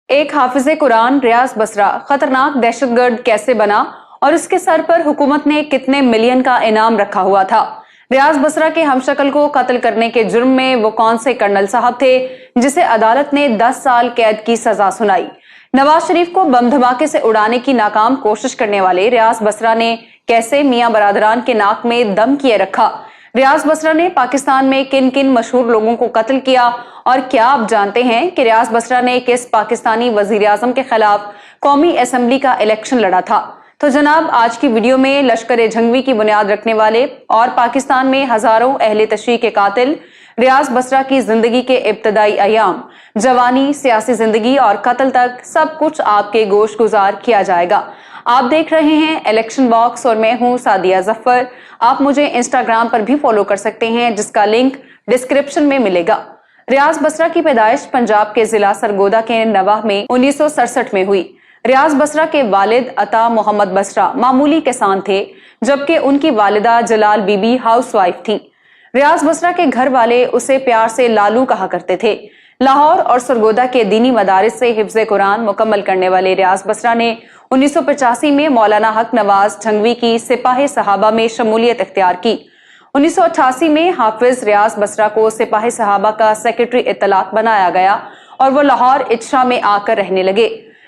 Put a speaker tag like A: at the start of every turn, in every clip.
A: एक हाफिज कुरान रियाज बसरा खतरनाक दहशतगर्द कैसे बना और उसके सर पर हुकूमत ने कितने मिलियन का इनाम रखा हुआ था। रियाज बसरा के हमशक्ल को कत्ल करने के जुर्म में वो कौन से कर्नल साहब थे जिसे अदालत ने 10 साल कैद की सजा सुनाई। नवाज शरीफ को बम धमाके से उड़ाने की नाकाम कोशिश करने वाले रियाज बसरा ने कैसे मियां बरादरान के नाक में दम किए रखा। रियाज बसरा ने पाकिस्तान में किन किन मशहूर लोगों को कत्ल किया और क्या आप जानते हैं कि रियाज बसरा ने किस पाकिस्तानी वजीर आजम के खिलाफ कौमी असेंबली का इलेक्शन लड़ा था। तो जनाब, आज की वीडियो में लश्कर झंगवी की बुनियाद रखने वाले और पाकिस्तान में हजारों अहले तशरीह के कातिल रियाज बसरा की जिंदगी के इब्तदाई अयाम, जवानी, सियासी जिंदगी और कत्ल तक सब कुछ आपके गोश गुजार किया जाएगा। आप देख रहे हैं इलेक्शन बॉक्स और मैं हूं सादिया जफर। आप मुझे इंस्टाग्राम पर भी फॉलो कर सकते हैं जिसका लिंक डिस्क्रिप्शन में मिलेगा। रियाज बसरा की पैदाइश पंजाब के जिला सरगोदा के नवाह में 1967 में हुई। रियाज बसरा के वालिद अता मोहम्मद बसरा मामूली किसान थे, जबकि उनकी वालिदा जलाल बीबी हाउसवाइफ थी। रियाज बसरा के घर वाले उसे प्यार से लालू कहा करते थे। लाहौर और सरगोदा के दीनी मदारिस से हिफ्ज़े कुरान मुकम्मल करने वाले रियाज बसरा ने 1985 में मौलाना हक नवाज झंगवी की सिपाही सहाबा में शमूलियत इख्तियार की। 1988 में हाफिज रियाज बसरा को सिपाही सहाबा का सेक्रेटरी इत्तलात बनाया गया और वो लाहौर इचरा में आकर रहने लगे।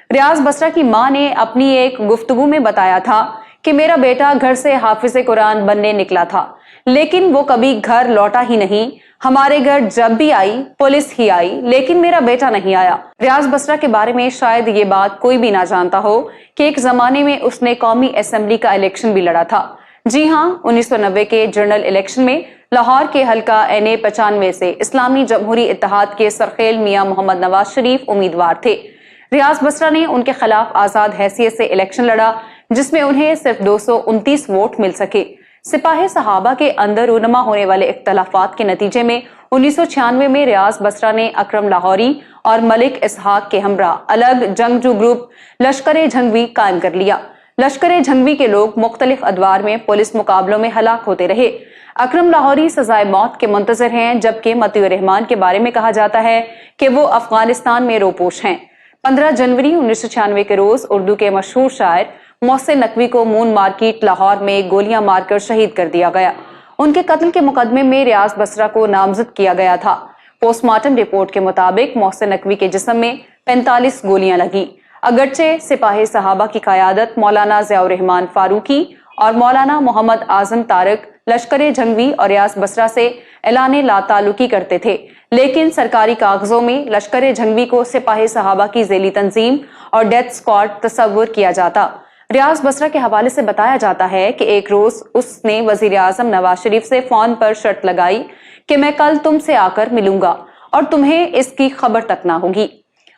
A: रियाज बसरा की मां ने अपनी एक गुफ्तगू में बताया था कि मेरा बेटा घर से हाफिज कुरान बनने निकला था, लेकिन वो कभी घर लौटा ही नहीं। हमारे घर जब भी आई पुलिस ही आई, लेकिन मेरा बेटा नहीं आया। रियाज बसरा के बारे में शायद ये बात कोई भी ना जानता हो कि एक जमाने में उसने कौमी असेंबली का इलेक्शन भी लड़ा था। जी हाँ, 1990 के जनरल इलेक्शन में लाहौर के हल्का NA 95 से इस्लामी जमहूरी इत्तेहाद के सरखेल मियां मोहम्मद नवाज शरीफ उम्मीदवार थे। रियाज बसरा ने उनके खिलाफ आजाद हैसियत से इलेक्शन लड़ा, जिसमें उन्हें सिर्फ 229 वोट मिल सके। सिपाही सहाबा के अंदर उनमा होने वाले इख्तलाफात के नतीजे में 1996 में रियाज बसरा ने अकरम लाहौरी और मलिक इसहाक के हमरा अलग जंगजू ग्रुप लश्कर झंगवी कायम कर लिया। लश्कर झंगवी के लोग मुख्तलिफ अदवार में पुलिस मुकाबलों में हलाक होते रहे। अकरम लाहौरी सजाए मौत के मुंतजर हैं, जबकि मतीउर रहमान के बारे में कहा जाता है कि वो अफगानिस्तान में रोपोश हैं। 15 जनवरी 1996 के रोज उर्दू के मशहूर शायर मोहसिन नकवी को मून मार्केट लाहौर में गोलियां मारकर शहीद कर दिया गया। उनके कत्ल के मुकदमे में रियाज बसरा को नामजद किया गया था। पोस्टमार्टम रिपोर्ट के मुताबिक मोहसिन नकवी के जिस्म में 45 गोलियां लगी। अगरचे सिपाही सहाबा की क़यादत मौलाना ज़ियाउर रहमान फारूकी और मौलाना मोहम्मद आजम तारक लश्कर झंगवी और रियाज बसरा से ऐलान लाताल्लुकी करते थे, लेकिन सरकारी कागजों में लश्कर झंगवी को सिपाही सहाबा की ज़ेली तंजीम और डेथ स्क्वाड तस्वुर किया जाता। रियाज बसरा के हवाले से बताया जाता है कि एक रोज उसने वजीर आजम नवाज शरीफ से फोन पर शर्त लगाई कि मैं कल तुमसे आकर मिलूंगा और तुम्हें इसकी खबर तक ना होगी।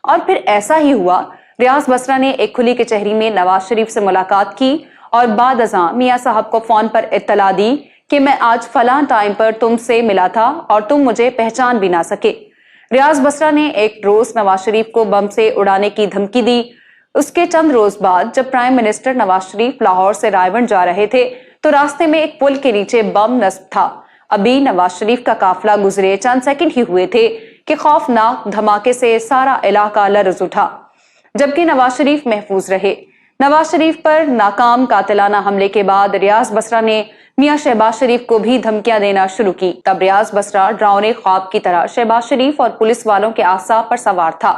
A: और फिर ऐसा ही हुआ। रियाज बसरा ने एक खुली कचहरी में नवाज शरीफ से मुलाकात की और बाद अज़ां मियां साहब को फोन पर इत्तला दी कि मैं आज फलां टाइम पर तुमसे मिला था और तुम मुझे पहचान भी ना सके। रियाज बसरा ने एक रोज नवाज शरीफ को बम से उड़ाने की धमकी दी। उसके चंद रोज बाद जब प्राइम मिनिस्टर नवाज शरीफ लाहौर से रायवन जा रहे थे तो रास्ते में एक पुल के नीचे बम नस्ब था। अभी नवाज शरीफ का काफिला गुजरे चंद सेकंड ही हुए थे कि खौफनाक धमाके से सारा इलाका लर्ज उठा, जबकि नवाज शरीफ महफूज रहे। नवाज शरीफ पर नाकाम कातिलाना हमले के बाद रियाज बसरा ने मियां शहबाज शरीफ को भी धमकियां देना शुरू की। तब रियाज बसरा डरावने ख्वाब की तरह शहबाज शरीफ और पुलिस वालों के आसाब पर सवार था।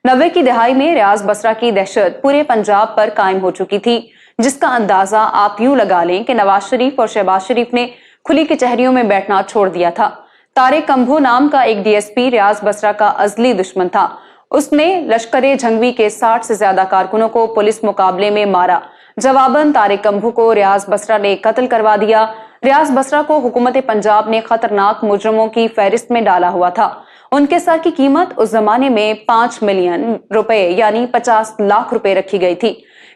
A: 90 की दहाई में रियाज बसरा की दहशत पूरे पंजाब पर कायम हो चुकी थी, जिसका अंदाजा आप यूं लगा लें कि नवाज शरीफ और शहबाज शरीफ ने खुली कचहरियों में बैठना छोड़ दिया था। तारिक कंभू नाम का एक DSP रियाज बसरा का अजली दुश्मन था। उसने लश्कर झंगवी के 60 से ज्यादा कारकुनों को पुलिस मुकाबले में मारा। जवाबन तारिक कंभू को रियाज बसरा ने कत्ल करवा दिया। रियाज बसरा को हुकूमत पंजाब ने खतरनाक मुजरमों की फहरिस्त में डाला हुआ था। उनके सर की कीमत उस जमाने में 5 मिलियन रुपए यानी 50 लाख रुपए रखी गई थी।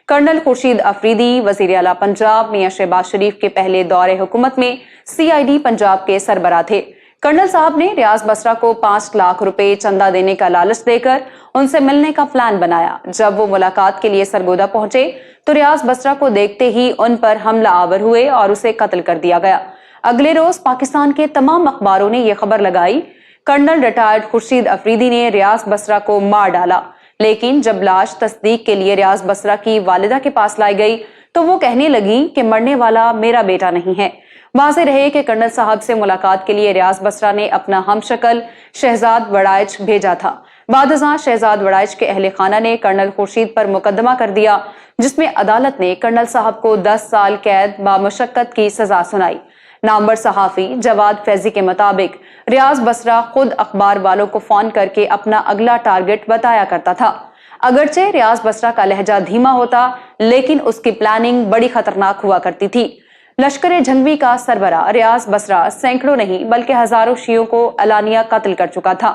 A: कर्नल खुर्शीद अफरीदी वजीर आला पंजाब मियां शहबाज शरीफ के पहले दौरे हुकूमत में CID पंजाब के सरबराह थे। कर्नल साहब ने रियाज बसरा को 5 लाख रुपए चंदा देने का लालच देकर उनसे मिलने का प्लान बनाया। जब वो मुलाकात के लिए सरगोदा पहुंचे तो रियाज बसरा को देखते ही उन पर हमला आवर हुए और उसे कत्ल कर दिया गया। अगले रोज पाकिस्तान के तमाम अखबारों ने यह खबर लगाई कर्नल रिटायर्ड खुर्शीद अफरीदी ने रियाज बसरा को मार डाला। لیکن جب لاش تصدیق کے لیے ریاض بصرہ کی والدہ کے پاس لائی گئی تو وہ کہنے لگی کہ مرنے والا میرا بیٹا نہیں ہے۔ واضح رہے کہ کرنل صاحب سے ملاقات کے لیے ریاض بصرہ نے اپنا ہم شکل شہزاد وڑائچ بھیجا تھا۔ بعد ازاں شہزاد وڑائچ کے اہل خانہ نے کرنل خورشید پر مقدمہ کر دیا، جس میں عدالت نے کرنل صاحب کو 10 سال قید بامشقت کی سزا سنائی۔ نامور صحافی جواد فیضی کے مطابق ریاض بصرہ خود اخبار والوں کو فون کر کے اپنا اگلا ٹارگٹ بتایا کرتا تھا۔ اگرچہ ریاض بصرہ کا لہجہ دھیما ہوتا، لیکن اس کی پلاننگ بڑی خطرناک ہوا کرتی تھی۔ لشکر جھنگوی کا سربراہ ریاض بصرہ سینکڑوں نہیں بلکہ ہزاروں شیعوں کو علانیہ قتل کر چکا تھا۔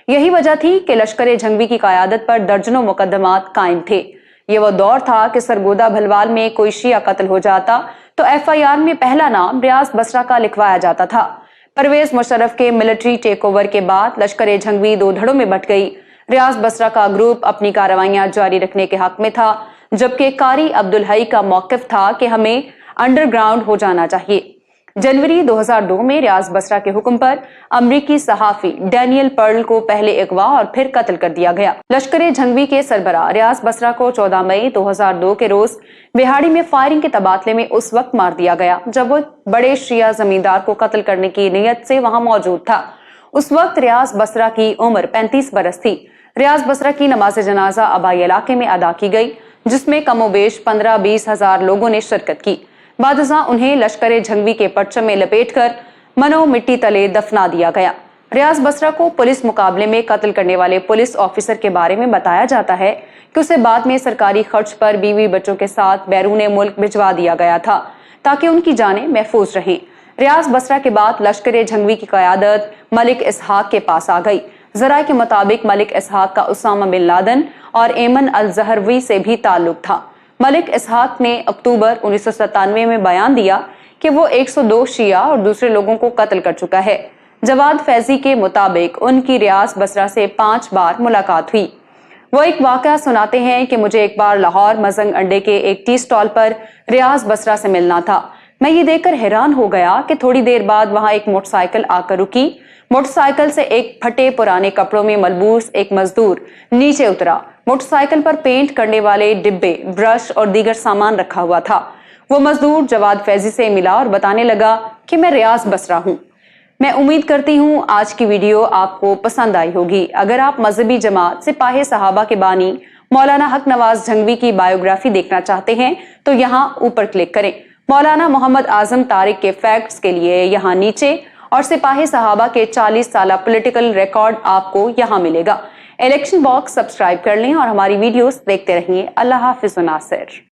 A: یہی وجہ تھی کہ لشکر جھنگوی کی قیادت پر درجنوں مقدمات قائم تھے۔ یہ وہ دور تھا کہ سرگودا بھلوال میں کوئی شیعہ قتل ہو جاتا تو FIR میں پہلا نام ریاض بصرہ کا لکھوایا جاتا تھا۔ پرویز مشرف کے ملٹری ٹیک اوور کے بعد لشکر جھنگوی 2 دھڑوں میں بٹ گئی۔ ریاض بصرہ کا گروپ اپنی کارروائیاں جاری رکھنے کے حق میں تھا، جبکہ قاری عبدالحی کا موقف تھا کہ ہمیں انڈر گراؤنڈ ہو جانا چاہیے۔ جنوری 2002 میں ریاض بصرہ کے حکم پر امریکی صحافی ڈینیل پرل کو پہلے اغوا اور پھر قتل کر دیا گیا۔ لشکر جھنگوی کے سربراہ ریاض بصرہ کو 14 مئی 2002 کے روز بہاڑی میں فائرنگ کے تبادلے میں اس وقت مار دیا گیا جب وہ بڑے شیعہ زمیندار کو قتل کرنے کی نیت سے وہاں موجود تھا۔ اس وقت ریاض بصرہ کی عمر 35 برس تھی۔ ریاض بصرہ کی نماز جنازہ آبائی علاقے میں ادا کی گئی، جس میں کم و بیش 15-20 ہزار لوگوں نے شرکت کی۔ بعد ازاں انہیں لشکر جھنگوی کے پرچم میں لپیٹ کر منو مٹی تلے دفنا دیا گیا۔ ریاض بصرہ کو پولیس مقابلے میں قتل کرنے والے پولیس آفیسر کے بارے میں بتایا جاتا ہے کہ اسے بعد میں سرکاری خرچ پر بیوی بچوں کے ساتھ بیرون ملک بھجوا دیا گیا تھا تاکہ ان کی جانیں محفوظ رہیں۔ ریاض بصرہ کے بعد لشکر جھنگوی کی قیادت ملک اسحاق کے پاس آ گئی۔ ذرائع کے مطابق ملک اسحاق کا اسامہ بن لادن اور ایمن الزہروی سے بھی تعلق تھا۔ ملک اسحاق نے اکتوبر 1997 میں بیان دیا کہ وہ 102 شیعہ اور دوسرے لوگوں کو قتل کر چکا ہے۔ جواد فیضی کے مطابق ان کی ریاض بصرہ سے 5 بار ملاقات ہوئی۔ وہ ایک واقعہ سناتے ہیں کہ مجھے ایک بار لاہور مزنگ انڈے کے ایک ٹی سٹال پر ریاض بصرہ سے ملنا تھا۔ میں یہ دیکھ کر حیران ہو گیا کہ تھوڑی دیر بعد وہاں ایک موٹر سائیکل آ کر رکی۔ موٹر سائیکل سے ایک پھٹے پرانے کپڑوں میں ملبوس ایک مزدور نیچے اترا۔ موٹر سائیکل پر پینٹ کرنے والے ڈبے، برش اور دیگر سامان رکھا ہوا تھا۔ وہ مزدور جواد فیضی سے ملا اور بتانے لگا کہ میں ریاض بصرہ ہوں۔ میں امید کرتی ہوں آج کی ویڈیو آپ کو پسند آئی ہوگی۔ اگر آپ مذہبی جماعت سپاہ صحابہ کے بانی مولانا حق نواز جھنگوی کی بایوگرافی دیکھنا چاہتے ہیں تو یہاں اوپر کلک کریں۔ مولانا محمد اعظم طارق کے فیکٹس کے لیے یہاں نیچے، اور سپاہ صحابہ کے 40 سالہ پولیٹیکل ریکارڈ آپ کو یہاں ملے گا۔ الیکشن باکس سبسکرائب کر لیں اور ہماری ویڈیوز دیکھتے رہیے۔ اللہ حافظ و ناصر۔